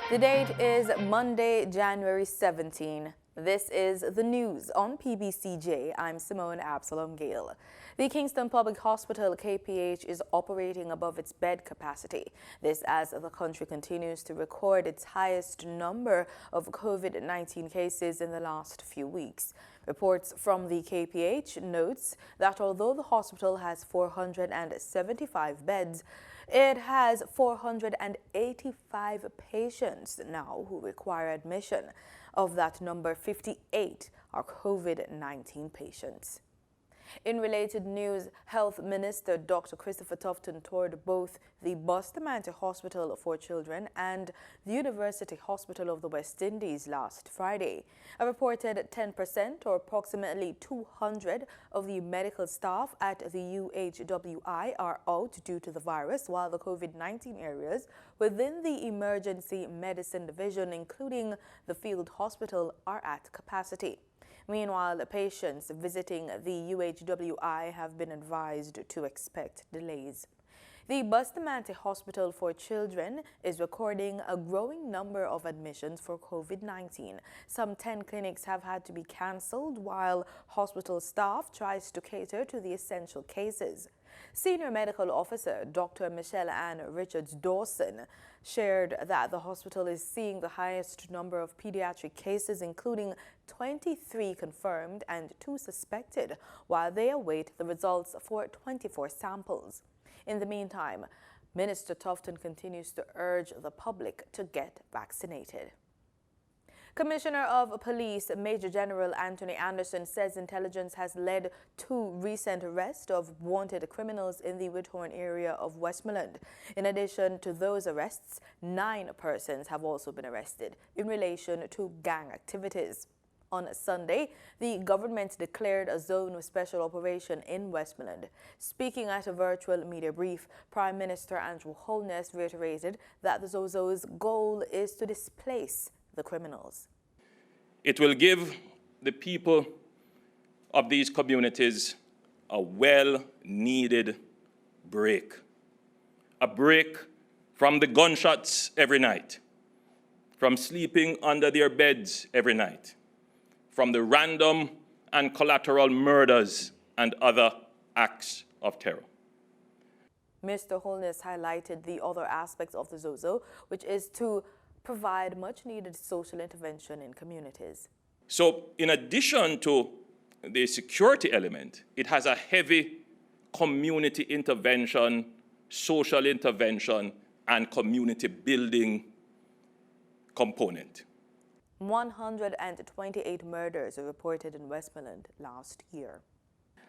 The date is Monday, January 17. This is the news on PBCJ. I'm Simone Absalom Gale. The Kingston Public Hospital, KPH, is operating above its bed capacity. This as the country continues to record its highest number of COVID-19 cases in the last few weeks. Reports from the KPH notes that although the hospital has 475 beds, it has 485 patients now who require admission. Of that number, 58 are COVID-19 patients. In related news, Health Minister Dr. Christopher Tufton toured both the Bustamante Hospital for Children and the University Hospital of the West Indies last Friday. A reported 10% or approximately 200 of the medical staff at the UHWI are out due to the virus, while the COVID-19 areas within the Emergency Medicine Division, including the field hospital, are at capacity. Meanwhile, patients visiting the UHWI have been advised to expect delays. The Bustamante Hospital for Children is recording a growing number of admissions for COVID-19. Some 10 clinics have had to be cancelled while hospital staff tries to cater to the essential cases. Senior Medical Officer Dr. Michelle Ann Richards-Dawson shared that the hospital is seeing the highest number of pediatric cases, including 23 confirmed and 2 suspected, while they await the results for 24 samples. In the meantime, Minister Tufton continues to urge the public to get vaccinated. Commissioner of Police Major General Anthony Anderson says intelligence has led to recent arrests of wanted criminals in the Whithorn area of Westmoreland. In addition to those arrests, 9 persons have also been arrested in relation to gang activities. On Sunday, the government declared a zone of special operation in Westmoreland. Speaking at a virtual media brief, Prime Minister Andrew Holness reiterated that the ZOSO's goal is to displace the criminals. It will give the people of these communities a well-needed break. A break from the gunshots every night, from sleeping under their beds every night, from the random and collateral murders and other acts of terror. Mr. Holness highlighted the other aspects of the ZOSO, which is to provide much-needed social intervention in communities. So in addition to the security element, it has a heavy community intervention, social intervention, and community building component. 128 murders were reported in Westmoreland last year.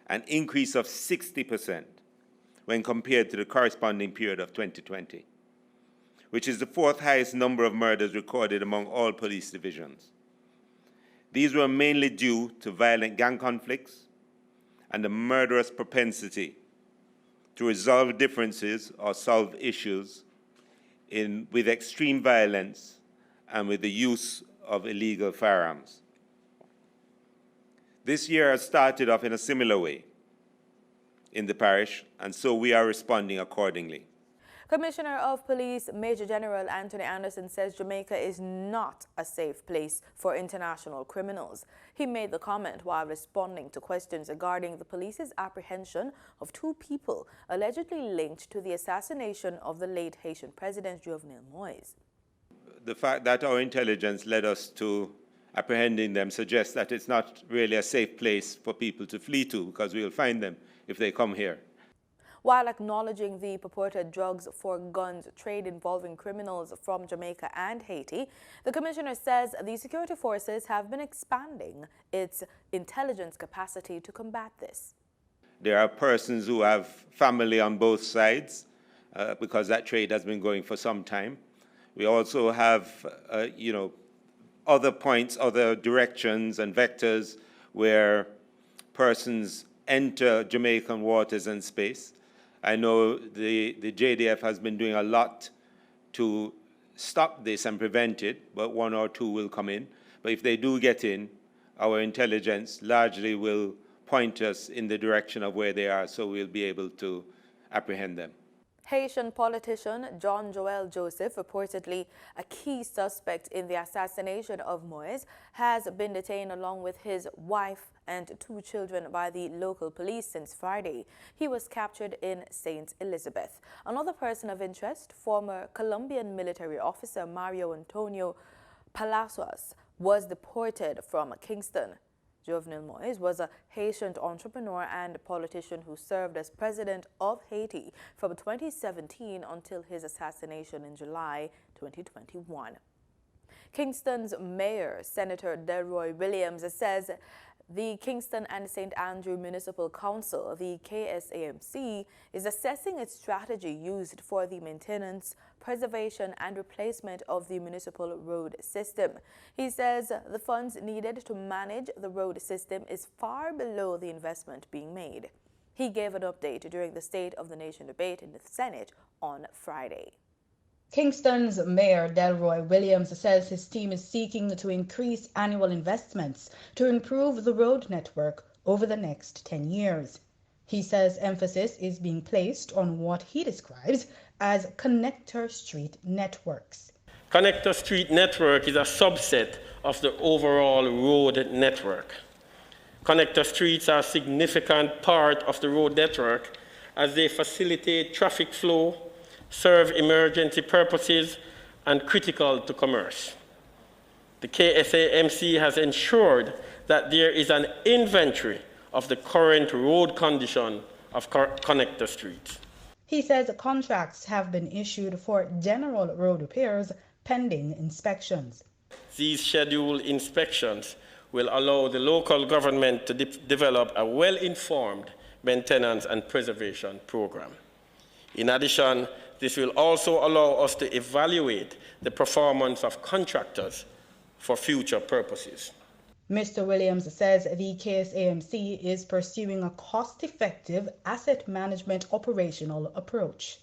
An increase of 60% when compared to the corresponding period of 2020, which is the 4th highest number of murders recorded among all police divisions. These were mainly due to violent gang conflicts and the murderous propensity to resolve differences or solve issues with extreme violence and with the use of illegal firearms. This year has started off in a similar way in the parish, and so we are responding accordingly. Commissioner of Police Major General Anthony Anderson says Jamaica is not a safe place for international criminals. He made the comment while responding to questions regarding the police's apprehension of 2 people allegedly linked to the assassination of the late Haitian President Jovenel Moïse. The fact that our intelligence led us to apprehending them suggests that it's not really a safe place for people to flee to, because we'll find them if they come here. While acknowledging the purported drugs for guns trade involving criminals from Jamaica and Haiti, the commissioner says the security forces have been expanding its intelligence capacity to combat this. There are persons who have family on both sides because that trade has been going for some time. We also have, other points, other directions and vectors where persons enter Jamaican waters and space. I know the JDF has been doing a lot to stop this and prevent it, but 1 or 2 will come in. But if they do get in, our intelligence largely will point us in the direction of where they are, so we'll be able to apprehend them. Haitian politician John Joel Joseph, reportedly a key suspect in the assassination of Boyz, has been detained along with his wife and 2 children by the local police since Friday. He was captured in St. Elizabeth. Another person of interest, former Colombian military officer Mario Antonio Palacios, was deported from Kingston. Jovenel Moïse was a Haitian entrepreneur and politician who served as president of Haiti from 2017 until his assassination in July 2021. Kingston's mayor, Senator Delroy Williams, says the Kingston and St. Andrew Municipal Council, the KSAMC, is assessing its strategy used for the maintenance, preservation and replacement of the municipal road system. He says the funds needed to manage the road system is far below the investment being made. He gave an update during the State of the Nation debate in the Senate on Friday. Kingston's Mayor Delroy Williams says his team is seeking to increase annual investments to improve the road network over the next 10 years. He says emphasis is being placed on what he describes as connector street networks. Connector street network is a subset of the overall road network. Connector streets are a significant part of the road network as they facilitate traffic flow, serve emergency purposes, and critical to commerce. The KSAMC has ensured that there is an inventory of the current road condition of connector streets. He says contracts have been issued for general road repairs pending inspections. These scheduled inspections will allow the local government to develop a well-informed maintenance and preservation program. In addition, this will also allow us to evaluate the performance of contractors for future purposes. Mr. Williams says the KSAMC is pursuing a cost-effective asset management operational approach.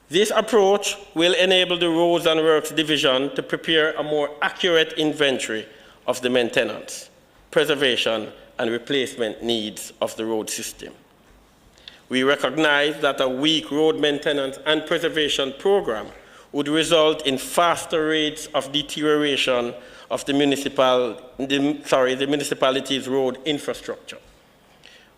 This approach will enable the Roads and Works Division to prepare a more accurate inventory of the maintenance, preservation, and replacement needs of the road system. We recognize that a weak road maintenance and preservation program would result in faster rates of deterioration of the municipality's road infrastructure.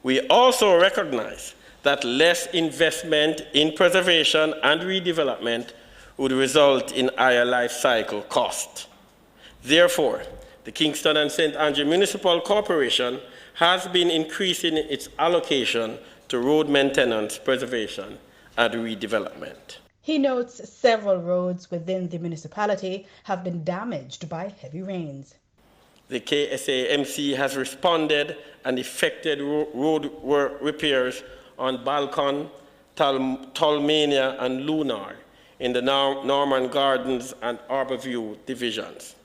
We also recognize that less investment in preservation and redevelopment would result in higher life cycle costs. Therefore, the Kingston and St. Andrew Municipal Corporation has been increasing its allocation to road maintenance, preservation, and redevelopment. He notes several roads within the municipality have been damaged by heavy rains. The KSAMC has responded and effected road repairs on Balcon, Tolmania, and Lunar in the Norman Gardens and Arborview divisions.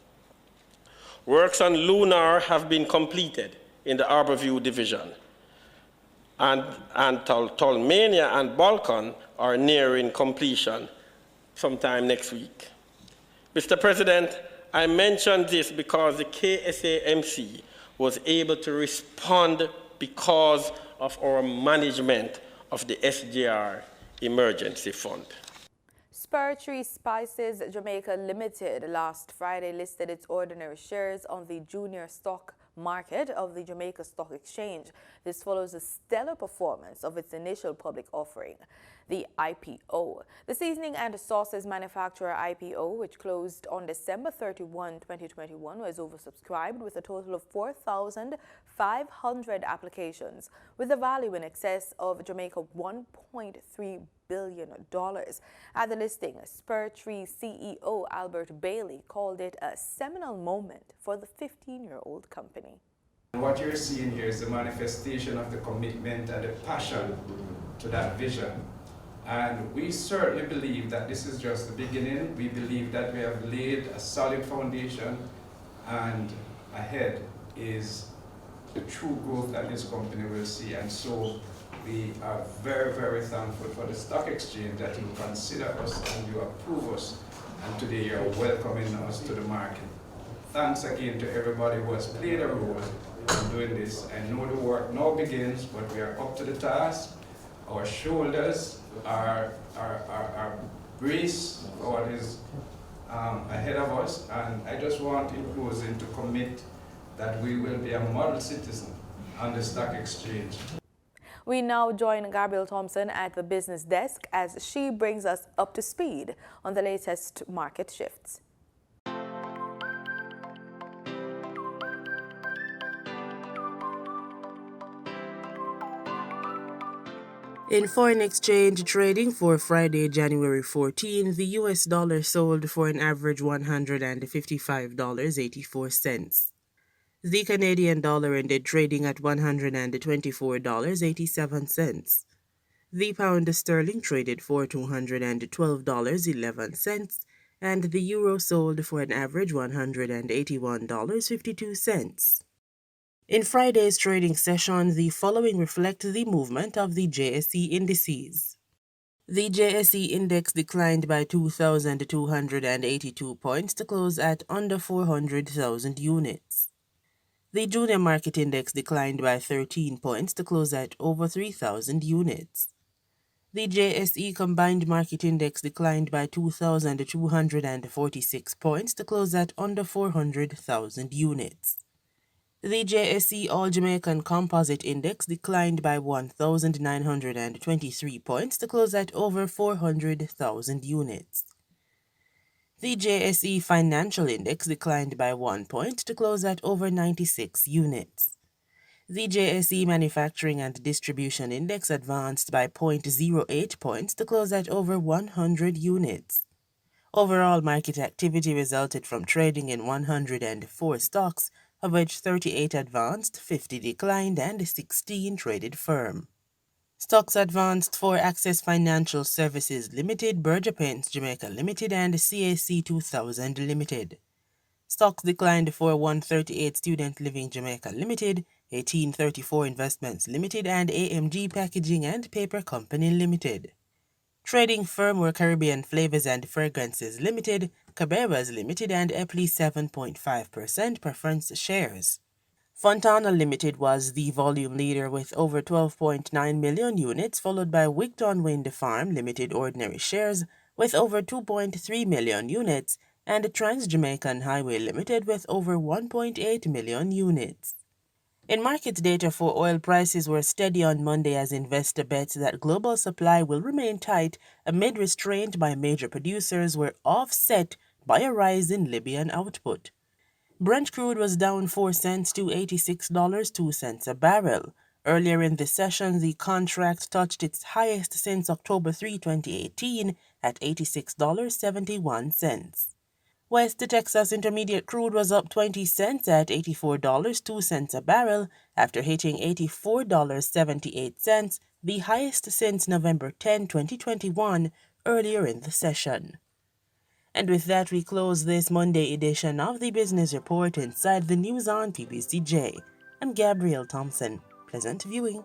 Works on Lunar have been completed in the Arborview division, and Tolmania and Balcon are nearing completion sometime next week. Mr. President, I mention this because the KSAMC was able to respond because of our management of the SGR Emergency Fund. Spur Spices Jamaica Limited last Friday listed its ordinary shares on the junior stock market of the Jamaica Stock Exchange. This follows a stellar performance of its initial public offering, the IPO. The seasoning and sauces manufacturer IPO, which closed on December 31, 2021, was oversubscribed with a total of 4,500 applications, with a value in excess of Jamaica $1.3 billion. At the listing, Spur CEO Albert Bailey called it a seminal moment for the 15-year-old company. What you're seeing here is the manifestation of the commitment and the passion to that vision. And we certainly believe that this is just the beginning. We believe that we have laid a solid foundation, and ahead is the true growth that this company will see. And so we are very, very thankful for the stock exchange that you consider us and you approve us. And today you're welcoming us to the market. Thanks again to everybody who has played a role in doing this. I know the work now begins, but we are up to the task. our shoulders are braced for what is ahead of us, and I just want in closing to commit that we will be a model citizen on the stock exchange. We now join Gabrielle Thompson at the business desk as she brings us up to speed on the latest market shifts. In foreign exchange trading for Friday, January 14, the US dollar sold for an average $155.84. The Canadian dollar ended trading at $124.87. The pound sterling traded for $212.11, and the euro sold for an average $181.52. In Friday's trading session, the following reflect the movement of the JSE indices. The JSE index declined by 2,282 points to close at under 400,000 units. The junior market index declined by 13 points to close at over 3,000 units. The JSE combined market index declined by 2,246 points to close at under 400,000 units. The JSE All Jamaican Composite Index declined by 1,923 points to close at over 400,000 units. The JSE Financial Index declined by 1 point to close at over 96 units. The JSE Manufacturing and Distribution Index advanced by 0.08 points to close at over 100 units. Overall market activity resulted from trading in 104 stocks, of which 38 advanced, 50 declined, and 16 traded firm. Stocks advanced for Access Financial Services Limited, Berger Paints Jamaica Limited, and CAC 2000 Limited. Stocks declined for 138 Student Living Jamaica Limited, 1834 Investments Limited, and AMG Packaging and Paper Company Limited. Trading firm were Caribbean Flavors and Fragrances Limited, Caberas Limited, and Epley 7.5% preference shares. Fontana Limited was the volume leader with over 12.9 million units, followed by Wigton Wind Farm Limited ordinary shares with over 2.3 million units, and Trans-Jamaican Highway Limited with over 1.8 million units. In market data for oil, prices were steady on Monday as investor bets that global supply will remain tight amid restraint by major producers were offset by a rise in Libyan output. Brent crude was down 4 cents to $86.02 a barrel. Earlier in the session, the contract touched its highest since October 3, 2018 at $86.71. West Texas Intermediate crude was up 20 cents at $84.02 a barrel after hitting $84.78, the highest since November 10, 2021, earlier in the session. And with that, we close this Monday edition of the Business Report inside the news on PBCJ. I'm Gabrielle Thompson. Pleasant viewing.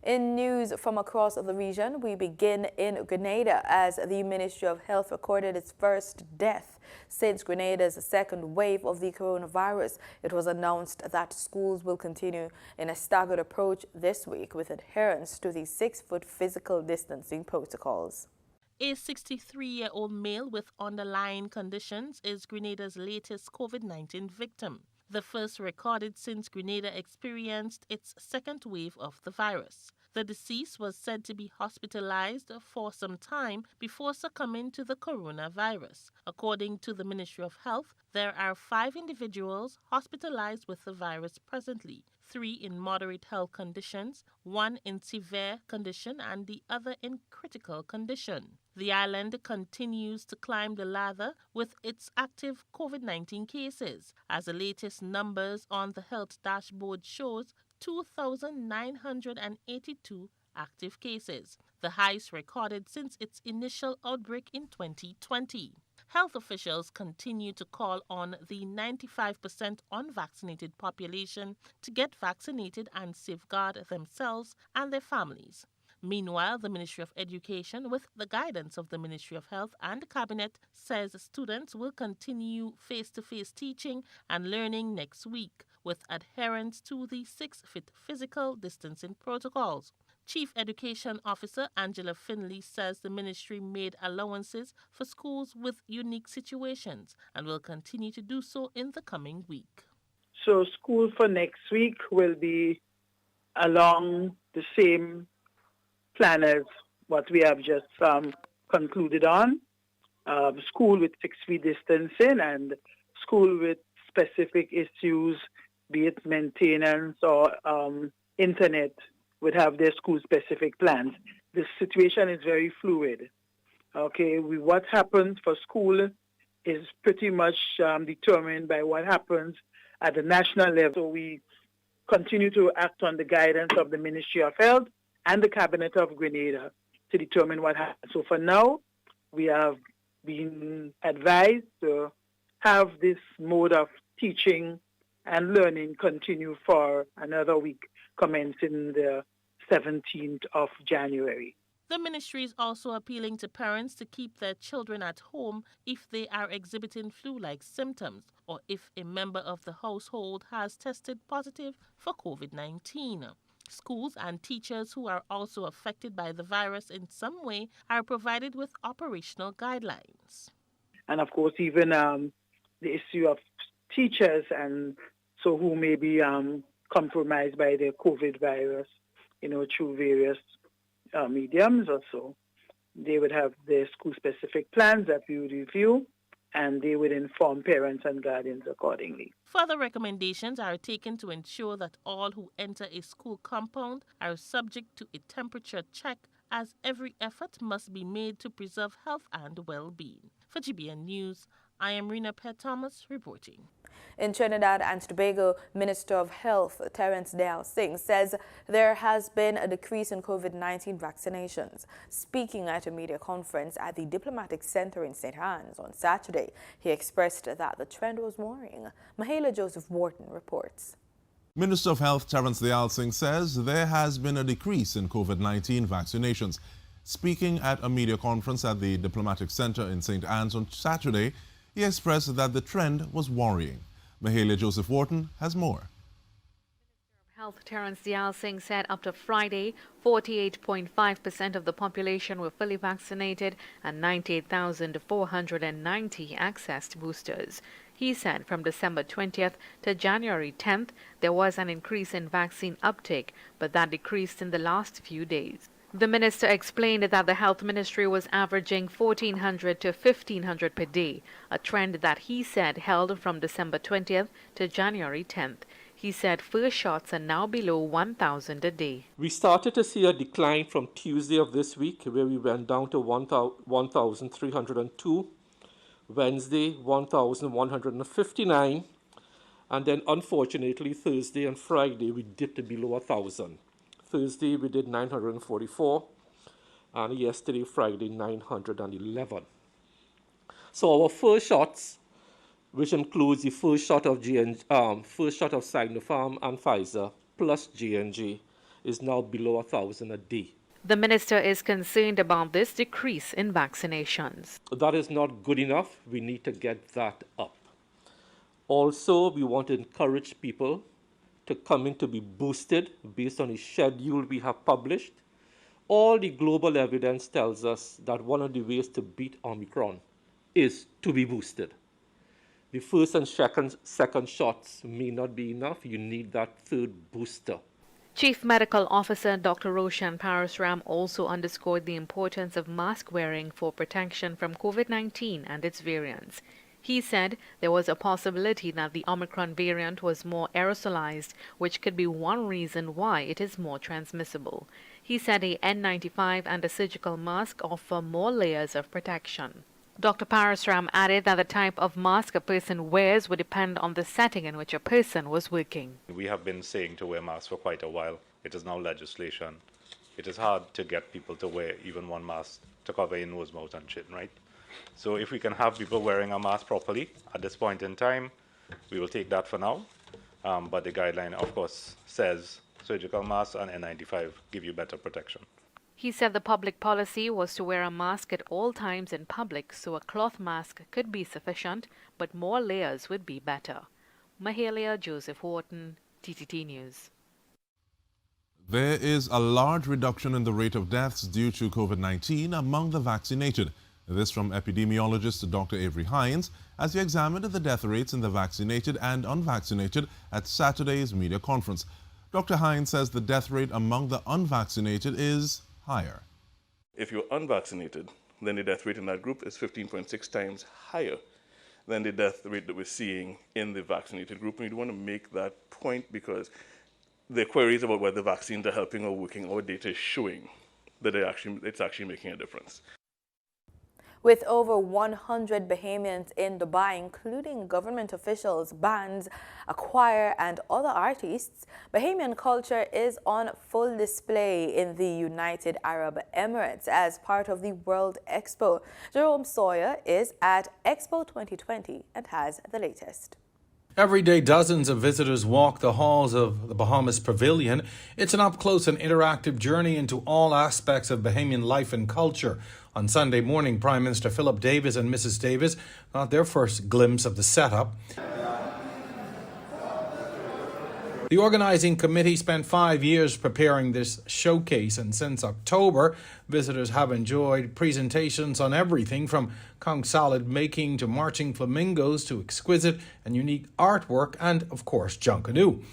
In news from across the region, we begin in Grenada as the Ministry of Health recorded its first death since Grenada's second wave of the coronavirus. It was announced that schools will continue in a staggered approach this week with adherence to the 6-foot physical distancing protocols. A 63-year-old male with underlying conditions is Grenada's latest COVID-19 victim, the first recorded since Grenada experienced its second wave of the virus. The deceased was said to be hospitalized for some time before succumbing to the coronavirus. According to the Ministry of Health, there are 5 individuals hospitalized with the virus presently, 3 in moderate health conditions, 1 in severe condition, and the other in critical condition. The island continues to climb the ladder with its active COVID-19 cases, as the latest numbers on the health dashboard shows 2,982 active cases, the highest recorded since its initial outbreak in 2020. Health officials continue to call on the 95% unvaccinated population to get vaccinated and safeguard themselves and their families. Meanwhile, the Ministry of Education, with the guidance of the Ministry of Health and Cabinet, says students will continue face-to-face teaching and learning next week with adherence to the 6-feet physical distancing protocols. Chief Education Officer Angela Finley says the ministry made allowances for schools with unique situations and will continue to do so in the coming week. So school for next week will be along the same plan as what we have just concluded on. School with 6 feet distancing and school with specific issues, be it maintenance or internet, would have their school-specific plans. The situation is very fluid. Okay, what happens for school is pretty much determined by what happens at the national level. So we continue to act on the guidance of the Ministry of Health and the Cabinet of Grenada to determine what happens. So for now, we have been advised to have this mode of teaching and learning continue for another week, commencing the 17th of January. The ministry is also appealing to parents to keep their children at home if they are exhibiting flu-like symptoms or if a member of the household has tested positive for COVID-19. Schools and teachers who are also affected by the virus in some way are provided with operational guidelines. And of course, even the issue of teachers and so who may be compromised by the COVID virus, through various mediums or so, they would have their school-specific plans that we would review, and they would inform parents and guardians accordingly. Further recommendations are taken to ensure that all who enter a school compound are subject to a temperature check, as every effort must be made to preserve health and well-being. For GBN News, I am Rena Pett-Thomas reporting. In Trinidad and Tobago, Minister of Health Terence Dale Singh says there has been a decrease in COVID-19 vaccinations. Speaking at a media conference at the Diplomatic Center in St. Anne's on Saturday, he expressed that the trend was worrying. Mahala Joseph Wharton reports. Minister of Health Terence Dale Singh says there has been a decrease in COVID-19 vaccinations. Speaking at a media conference at the Diplomatic Center in St. Anne's on Saturday, he expressed that the trend was worrying. Mahalia Joseph Wharton has more. Minister of Health Terence Dale Singh said up to Friday, 48.5% of the population were fully vaccinated and 98,490 accessed boosters. He said from December 20th to January 10th, there was an increase in vaccine uptake, but that decreased in the last few days. The minister explained that the health ministry was averaging 1,400 to 1,500 per day, a trend that he said held from December 20th to January 10th. He said first shots are now below 1,000 a day. We started to see a decline from Tuesday of this week, where we went down to 1,302, Wednesday 1,159, and then unfortunately Thursday and Friday we dipped below 1,000. Thursday we did 944, and yesterday, Friday, 911. So our first shots, which includes the first shot of Sinopharm and Pfizer plus J&J, is now below 1,000 a day. The minister is concerned about this decrease in vaccinations. That is not good enough. We need to get that up. Also, we want to encourage people to come in to be boosted based on the schedule we have published. All the global evidence tells us that one of the ways to beat Omicron is to be boosted. The first and second shots may not be enough. You need that third booster. Chief Medical Officer Dr. Roshan Parasram also underscored the importance of mask wearing for protection from COVID-19 and its variants. He said there was a possibility that the Omicron variant was more aerosolized, which could be one reason why it is more transmissible. He said a N95 and a surgical mask offer more layers of protection. Dr. Parasram added that the type of mask a person wears would depend on the setting in which a person was working. We have been saying to wear masks for quite a while. It is now legislation. It is hard to get people to wear even one mask to cover your nose, mouth, and chin, right? So if we can have people wearing a mask properly at this point in time, we will take that for now. But the guideline, of course, says surgical masks and N95 give you better protection. He said the public policy was to wear a mask at all times in public, so a cloth mask could be sufficient, but more layers would be better. Mahalia Joseph Horton, TTT News. There is a large reduction in the rate of deaths due to COVID-19 among the vaccinated. This from epidemiologist Dr. Avery Hines as he examined the death rates in the vaccinated and unvaccinated at Saturday's media conference. Dr. Hines says the death rate among the unvaccinated is higher. If you're unvaccinated, then the death rate in that group is 15.6 times higher than the death rate that we're seeing in the vaccinated group. And we want to make that point because the queries about whether vaccines are helping or working, our data is showing that it's actually making a difference. With over 100 Bahamians in Dubai, including government officials, bands, a choir, and other artists, Bahamian culture is on full display in the United Arab Emirates as part of the World Expo. Jerome Sawyer is at Expo 2020 and has the latest. Every day, dozens of visitors walk the halls of the Bahamas Pavilion. It's an up-close and interactive journey into all aspects of Bahamian life and culture. On Sunday morning, Prime Minister Philip Davis and Mrs. Davis got their first glimpse of the setup. The organizing committee spent 5 years preparing this showcase, and since October, visitors have enjoyed presentations on everything from conch salad making to marching flamingos to exquisite and unique artwork and, of course, Junkanoo.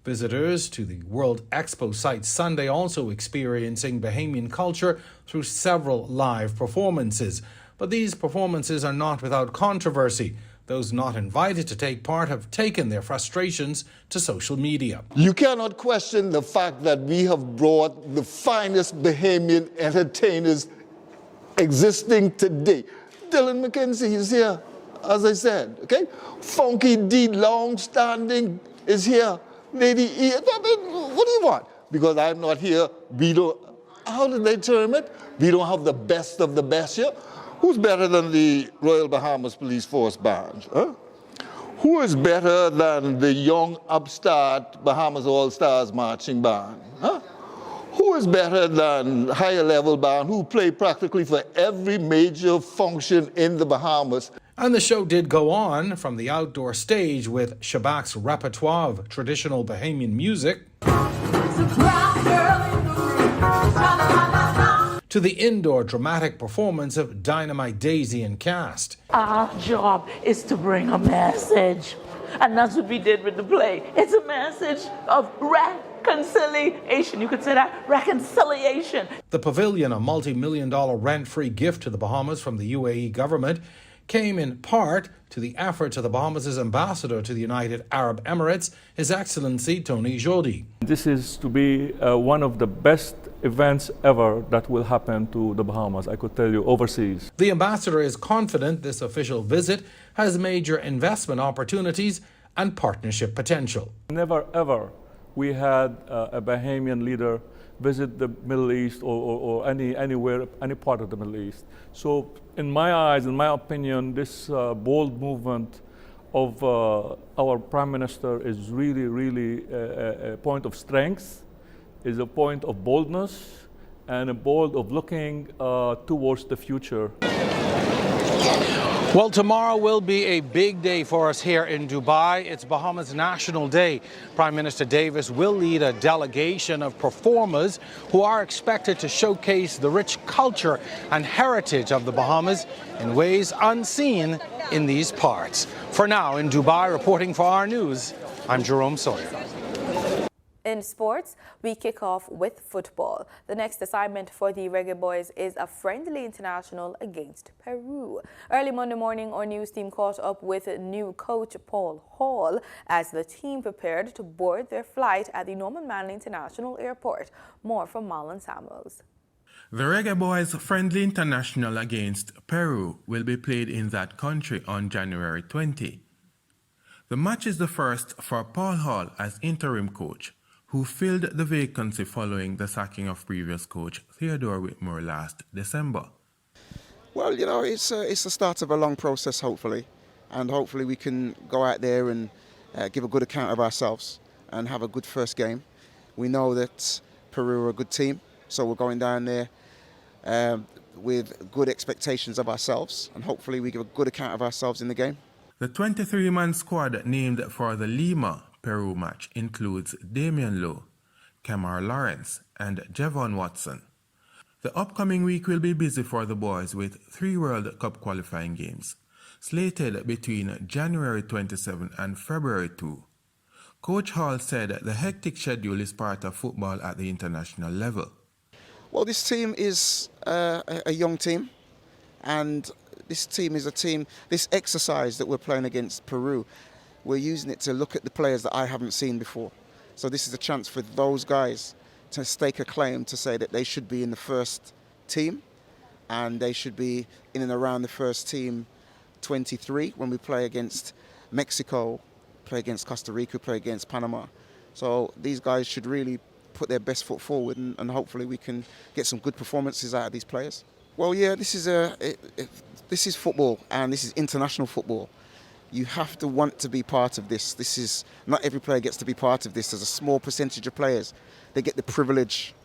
Visitors to the World Expo site Sunday also experiencing Bahamian culture through several live performances. But these performances are not without controversy. Those not invited to take part have taken their frustrations to social media. You cannot question the fact that we have brought the finest Bahamian entertainers existing today. Dylan McKenzie is here, as I said, okay? Funky D, long-standing, is here. Lady E, I mean, what do you want? Because I'm not here, we don't, how did they term it? We don't have the best of the best here. Who's better than the Royal Bahamas Police Force Band? Huh? Who is better than the young upstart Bahamas All-Stars Marching Band? Huh? Who is better than higher level band who play practically for every major function in the Bahamas? And the show did go on from the outdoor stage with Shabak's repertoire of traditional Bahamian music to the indoor dramatic performance of Dynamite Daisy and cast. Our job is to bring a message, and that's what we did with the play. It's a message of reconciliation. You could say that, reconciliation. The pavilion, a multi-million-dollar rent-free gift to the Bahamas from the UAE government, came in part to the efforts of the Bahamas' ambassador to the United Arab Emirates, His Excellency Tony Jody. This is to be one of the best events ever that will happen to the Bahamas, I could tell you, overseas. The ambassador is confident this official visit has major investment opportunities and partnership potential. Never ever we had a Bahamian leader visit the Middle East or anywhere, any part of the Middle East. So in my eyes, in my opinion, this bold movement of our Prime Minister is really a point of strength, is a point of boldness, and a bold of looking towards the future. Well, tomorrow will be a big day for us here in Dubai. It's Bahamas National Day. Prime Minister Davis will lead a delegation of performers who are expected to showcase the rich culture and heritage of the Bahamas in ways unseen in these parts. For now, in Dubai, reporting for our news, I'm Jerome Sawyer. In sports, we kick off with football. The next assignment for the Reggae Boyz is a friendly international against Peru. Early Monday morning, our news team caught up with new coach Paul Hall as the team prepared to board their flight at the Norman Manley International Airport. More from Marlon Samuels. The Reggae Boyz friendly international against Peru will be played in that country on January 20. The match is the first for Paul Hall as interim coach, who filled the vacancy following the sacking of previous coach Theodore Whitmore last December. Well, you know, it's the start of a long process, hopefully, and hopefully we can go out there and give a good account of ourselves and have a good first game. We know that Peru are a good team, so we're going down there with good expectations of ourselves, and hopefully we give a good account of ourselves in the game. The 23-man squad named for the Lima, Peru match includes Damian Lowe, Kemar Lawrence, and Javon Watson. The upcoming week will be busy for the boys with 3 World Cup qualifying games, slated between January 27 and February 2. Coach Hall said the hectic schedule is part of football at the international level. Well, this team is a young team, and this team is a team, this exercise that we're playing against Peru, we're using it to look at the players that I haven't seen before. So this is a chance for those guys to stake a claim to say that they should be in the first team, and they should be in and around the first team 23 when we play against Mexico, play against Costa Rica, play against Panama. So these guys should really put their best foot forward, and hopefully we can get some good performances out of these players. Well, yeah, this is football, and this is international football. You have to want to be part of this. This is not every player gets to be part of this. There's a small percentage of players that get the privilege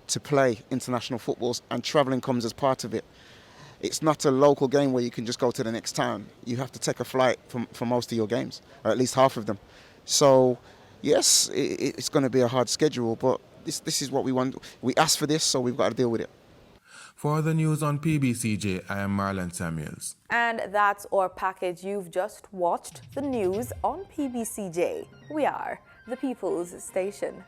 to play international footballs, and travelling comes as part of it. It's not a local game where you can just go to the next town. You have to take a flight for most of your games, or at least half of them. So, yes, it's going to be a hard schedule, but this is what we want. We asked for this, so we've got to deal with it. For the news on PBCJ, I am Marlon Samuels. And that's our package. You've just watched the news on PBCJ. We are the People's Station.